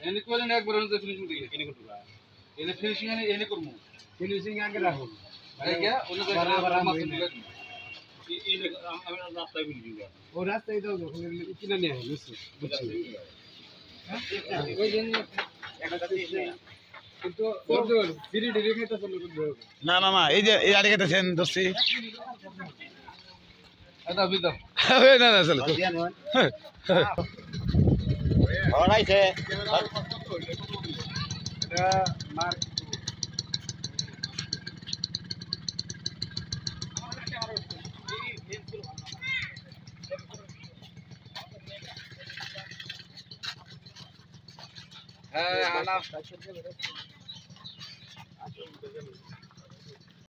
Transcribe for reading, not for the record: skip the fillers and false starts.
এনে করেন একবার হলে ফিনিশিং দিকে এনে করতে পারে এনে ফিনিশিং এনে করব ফিনিশিং আগে রাখুন এই গিয়া ওনে আবার মাছ দিলে এনে আমি রাস্তায় বিল দিই ও রাস্তায় দাও যখন কিনে নিয়ে আসি বুঝছি ওই দিন একটা দিছে কিন্তু ওর ধীরে ধীরে খেতে চলে না না না এই যে এই আড়ে খেতেছেন দোস্তি এটা বিদা না না চলো হড়াইছে এটা মার হ্যাঁ আনা